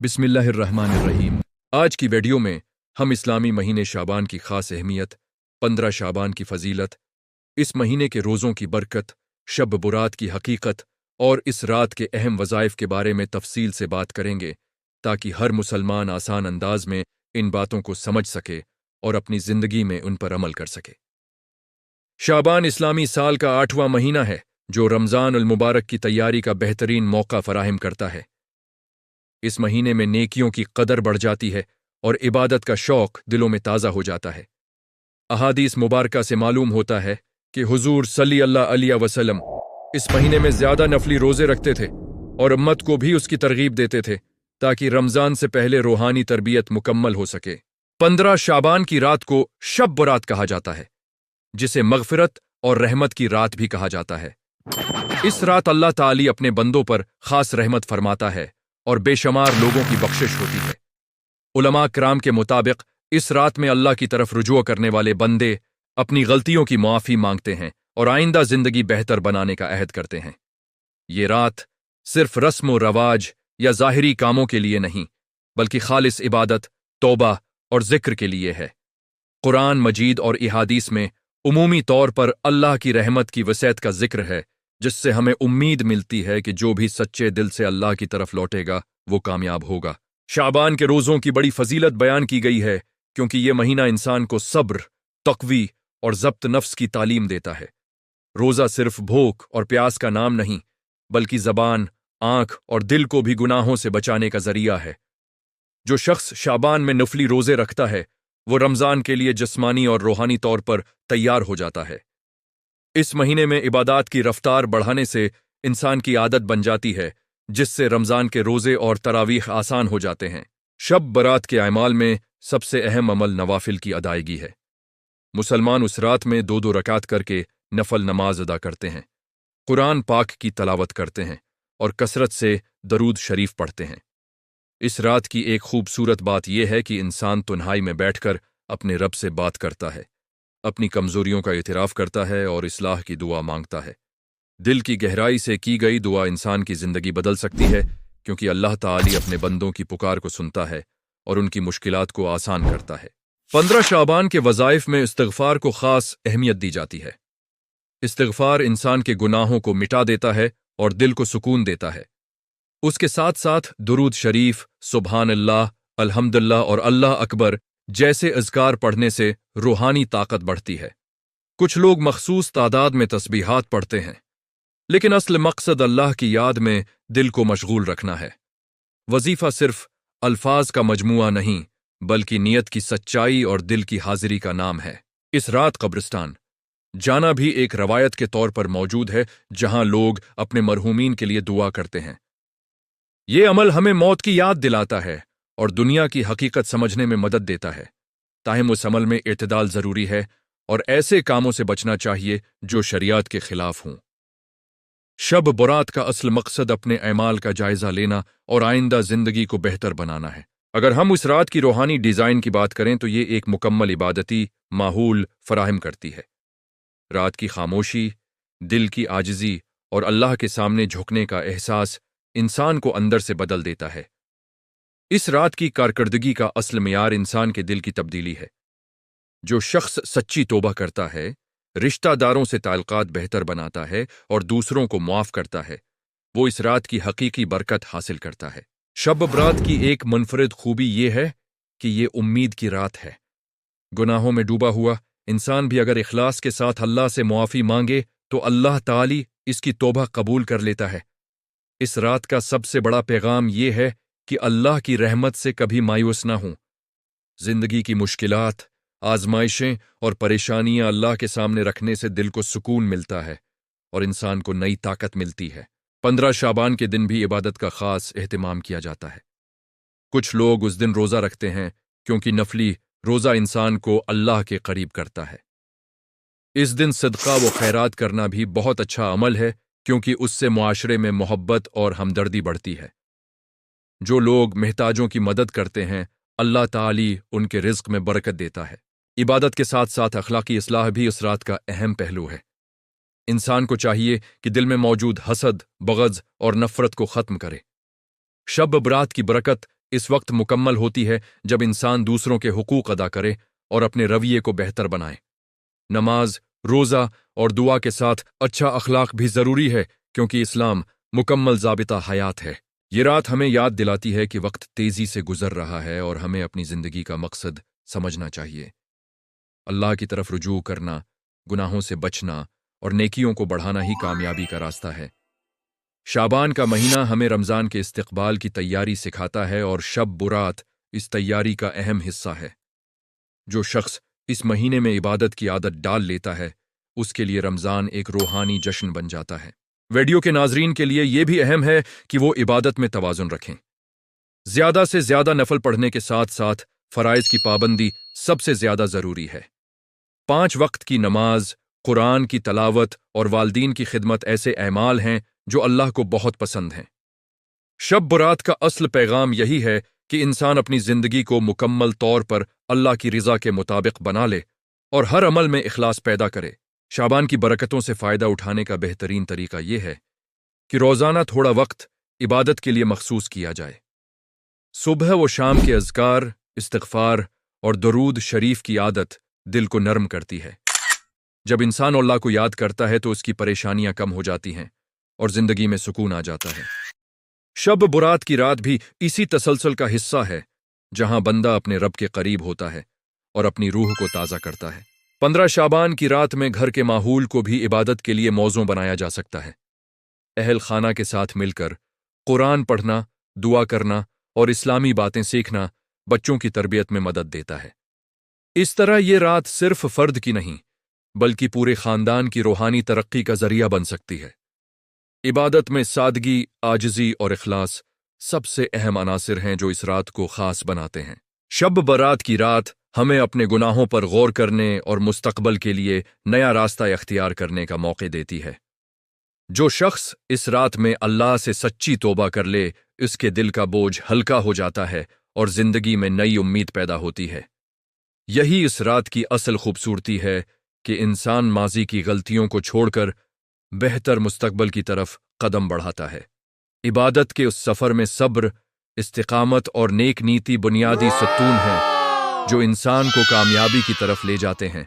بسم اللہ الرحمن الرحیم۔ آج کی ویڈیو میں ہم اسلامی مہینے شعبان کی خاص اہمیت، 15 شعبان کی فضیلت، اس مہینے کے روزوں کی برکت، شب برات کی حقیقت اور اس رات کے اہم وظائف کے بارے میں تفصیل سے بات کریں گے تاکہ ہر مسلمان آسان انداز میں ان باتوں کو سمجھ سکے اور اپنی زندگی میں ان پر عمل کر سکے۔ شعبان اسلامی سال کا 8واں مہینہ ہے جو رمضان المبارک کی تیاری کا بہترین موقع فراہم کرتا ہے۔ اس مہینے میں نیکیوں کی قدر بڑھ جاتی ہے اور عبادت کا شوق دلوں میں تازہ ہو جاتا ہے۔ احادیث مبارکہ سے معلوم ہوتا ہے کہ حضور صلی اللہ علیہ وسلم اس مہینے میں زیادہ نفلی روزے رکھتے تھے اور امت کو بھی اس کی ترغیب دیتے تھے تاکہ رمضان سے پہلے روحانی تربیت مکمل ہو سکے۔ 15 شعبان کی رات کو شب برات کہا جاتا ہے، جسے مغفرت اور رحمت کی رات بھی کہا جاتا ہے۔ اس رات اللہ تعالی اپنے بندوں پر خاص رحمت فرماتا ہے اور بے شمار لوگوں کی بخشش ہوتی ہے۔ علماء کرام کے مطابق اس رات میں اللہ کی طرف رجوع کرنے والے بندے اپنی غلطیوں کی معافی مانگتے ہیں اور آئندہ زندگی بہتر بنانے کا عہد کرتے ہیں۔ یہ رات صرف رسم و رواج یا ظاہری کاموں کے لیے نہیں، بلکہ خالص عبادت، توبہ اور ذکر کے لیے ہے۔ قرآن مجید اور احادیث میں عمومی طور پر اللہ کی رحمت کی وسعت کا ذکر ہے، جس سے ہمیں امید ملتی ہے کہ جو بھی سچے دل سے اللہ کی طرف لوٹے گا وہ کامیاب ہوگا۔ شعبان کے روزوں کی بڑی فضیلت بیان کی گئی ہے کیونکہ یہ مہینہ انسان کو صبر، تقوی اور ضبط نفس کی تعلیم دیتا ہے۔ روزہ صرف بھوک اور پیاس کا نام نہیں، بلکہ زبان، آنکھ اور دل کو بھی گناہوں سے بچانے کا ذریعہ ہے۔ جو شخص شعبان میں نفلی روزے رکھتا ہے وہ رمضان کے لیے جسمانی اور روحانی طور پر تیار ہو جاتا ہے۔ اس مہینے میں عبادات کی رفتار بڑھانے سے انسان کی عادت بن جاتی ہے، جس سے رمضان کے روزے اور تراویح آسان ہو جاتے ہیں۔ شب برات کے اعمال میں سب سے اہم عمل نوافل کی ادائیگی ہے۔ مسلمان اس رات میں 2 رکعت کر کے نفل نماز ادا کرتے ہیں، قرآن پاک کی تلاوت کرتے ہیں اور کثرت سے درود شریف پڑھتے ہیں۔ اس رات کی ایک خوبصورت بات یہ ہے کہ انسان تنہائی میں بیٹھ کر اپنے رب سے بات کرتا ہے، اپنی کمزوریوں کا اعتراف کرتا ہے اور اصلاح کی دعا مانگتا ہے۔ دل کی گہرائی سے کی گئی دعا انسان کی زندگی بدل سکتی ہے، کیونکہ اللہ تعالی اپنے بندوں کی پکار کو سنتا ہے اور ان کی مشکلات کو آسان کرتا ہے۔ 15 شعبان کے وظائف میں استغفار کو خاص اہمیت دی جاتی ہے۔ استغفار انسان کے گناہوں کو مٹا دیتا ہے اور دل کو سکون دیتا ہے۔ اس کے ساتھ ساتھ درود شریف، سبحان اللہ، الحمدللہ اور اللہ اکبر جیسے اذکار پڑھنے سے روحانی طاقت بڑھتی ہے۔ کچھ لوگ مخصوص تعداد میں تسبیحات پڑھتے ہیں، لیکن اصل مقصد اللہ کی یاد میں دل کو مشغول رکھنا ہے۔ وظیفہ صرف الفاظ کا مجموعہ نہیں، بلکہ نیت کی سچائی اور دل کی حاضری کا نام ہے۔ اس رات قبرستان جانا بھی ایک روایت کے طور پر موجود ہے، جہاں لوگ اپنے مرحومین کے لیے دعا کرتے ہیں۔ یہ عمل ہمیں موت کی یاد دلاتا ہے اور دنیا کی حقیقت سمجھنے میں مدد دیتا ہے۔ تاہم اس عمل میں اعتدال ضروری ہے اور ایسے کاموں سے بچنا چاہیے جو شریعت کے خلاف ہوں۔ شب برات کا اصل مقصد اپنے اعمال کا جائزہ لینا اور آئندہ زندگی کو بہتر بنانا ہے۔ اگر ہم اس رات کی روحانی ڈیزائن کی بات کریں تو یہ ایک مکمل عبادتی ماحول فراہم کرتی ہے۔ رات کی خاموشی، دل کی عاجزی اور اللہ کے سامنے جھکنے کا احساس انسان کو اندر سے بدل دیتا ہے۔ اس رات کی کارکردگی کا اصل معیار انسان کے دل کی تبدیلی ہے۔ جو شخص سچی توبہ کرتا ہے، رشتہ داروں سے تعلقات بہتر بناتا ہے اور دوسروں کو معاف کرتا ہے، وہ اس رات کی حقیقی برکت حاصل کرتا ہے۔ شب برات کی ایک منفرد خوبی یہ ہے کہ یہ امید کی رات ہے۔ گناہوں میں ڈوبا ہوا انسان بھی اگر اخلاص کے ساتھ اللہ سے معافی مانگے تو اللہ تعالی اس کی توبہ قبول کر لیتا ہے۔ اس رات کا سب سے بڑا پیغام یہ ہے کہ اللہ کی رحمت سے کبھی مایوس نہ ہوں۔ زندگی کی مشکلات، آزمائشیں اور پریشانیاں اللہ کے سامنے رکھنے سے دل کو سکون ملتا ہے اور انسان کو نئی طاقت ملتی ہے۔ 15 شعبان کے دن بھی عبادت کا خاص اہتمام کیا جاتا ہے۔ کچھ لوگ اس دن روزہ رکھتے ہیں کیونکہ نفلی روزہ انسان کو اللہ کے قریب کرتا ہے۔ اس دن صدقہ و خیرات کرنا بھی بہت اچھا عمل ہے کیونکہ اس سے معاشرے میں محبت اور ہمدردی بڑھتی ہے۔ جو لوگ محتاجوں کی مدد کرتے ہیں، اللہ تعالی ان کے رزق میں برکت دیتا ہے۔ عبادت کے ساتھ ساتھ اخلاقی اصلاح بھی اس رات کا اہم پہلو ہے۔ انسان کو چاہیے کہ دل میں موجود حسد، بغض اور نفرت کو ختم کرے۔ شب برات کی برکت اس وقت مکمل ہوتی ہے جب انسان دوسروں کے حقوق ادا کرے اور اپنے رویے کو بہتر بنائے۔ نماز، روزہ اور دعا کے ساتھ اچھا اخلاق بھی ضروری ہے، کیونکہ اسلام مکمل ضابطہ حیات ہے۔ یہ رات ہمیں یاد دلاتی ہے کہ وقت تیزی سے گزر رہا ہے اور ہمیں اپنی زندگی کا مقصد سمجھنا چاہیے۔ اللہ کی طرف رجوع کرنا، گناہوں سے بچنا اور نیکیوں کو بڑھانا ہی کامیابی کا راستہ ہے۔ شعبان کا مہینہ ہمیں رمضان کے استقبال کی تیاری سکھاتا ہے اور شب برات اس تیاری کا اہم حصہ ہے۔ جو شخص اس مہینے میں عبادت کی عادت ڈال لیتا ہے، اس کے لیے رمضان ایک روحانی جشن بن جاتا ہے۔ ویڈیو کے ناظرین کے لیے یہ بھی اہم ہے کہ وہ عبادت میں توازن رکھیں۔ زیادہ سے زیادہ نفل پڑھنے کے ساتھ ساتھ فرائض کی پابندی سب سے زیادہ ضروری ہے۔ 5 وقت کی نماز، قرآن کی تلاوت اور والدین کی خدمت ایسے اعمال ہیں جو اللہ کو بہت پسند ہیں۔ شب برات کا اصل پیغام یہی ہے کہ انسان اپنی زندگی کو مکمل طور پر اللہ کی رضا کے مطابق بنا لے اور ہر عمل میں اخلاص پیدا کرے۔ شعبان کی برکتوں سے فائدہ اٹھانے کا بہترین طریقہ یہ ہے کہ روزانہ تھوڑا وقت عبادت کے لیے مخصوص کیا جائے۔ صبح و شام کے اذکار، استغفار اور درود شریف کی عادت دل کو نرم کرتی ہے۔ جب انسان اللہ کو یاد کرتا ہے تو اس کی پریشانیاں کم ہو جاتی ہیں اور زندگی میں سکون آ جاتا ہے۔ شب برات کی رات بھی اسی تسلسل کا حصہ ہے، جہاں بندہ اپنے رب کے قریب ہوتا ہے اور اپنی روح کو تازہ کرتا ہے۔ 15 شعبان کی رات میں گھر کے ماحول کو بھی عبادت کے لیے موزوں بنایا جا سکتا ہے۔ اہل خانہ کے ساتھ مل کر قرآن پڑھنا، دعا کرنا اور اسلامی باتیں سیکھنا بچوں کی تربیت میں مدد دیتا ہے۔ اس طرح یہ رات صرف فرد کی نہیں، بلکہ پورے خاندان کی روحانی ترقی کا ذریعہ بن سکتی ہے۔ عبادت میں سادگی، عاجزی اور اخلاص سب سے اہم عناصر ہیں جو اس رات کو خاص بناتے ہیں۔ شب برات کی رات ہمیں اپنے گناہوں پر غور کرنے اور مستقبل کے لیے نیا راستہ اختیار کرنے کا موقع دیتی ہے۔ جو شخص اس رات میں اللہ سے سچی توبہ کر لے، اس کے دل کا بوجھ ہلکا ہو جاتا ہے اور زندگی میں نئی امید پیدا ہوتی ہے۔ یہی اس رات کی اصل خوبصورتی ہے کہ انسان ماضی کی غلطیوں کو چھوڑ کر بہتر مستقبل کی طرف قدم بڑھاتا ہے۔ عبادت کے اس سفر میں صبر، استقامت اور نیک نیتی بنیادی ستون ہیں جو انسان کو کامیابی کی طرف لے جاتے ہیں۔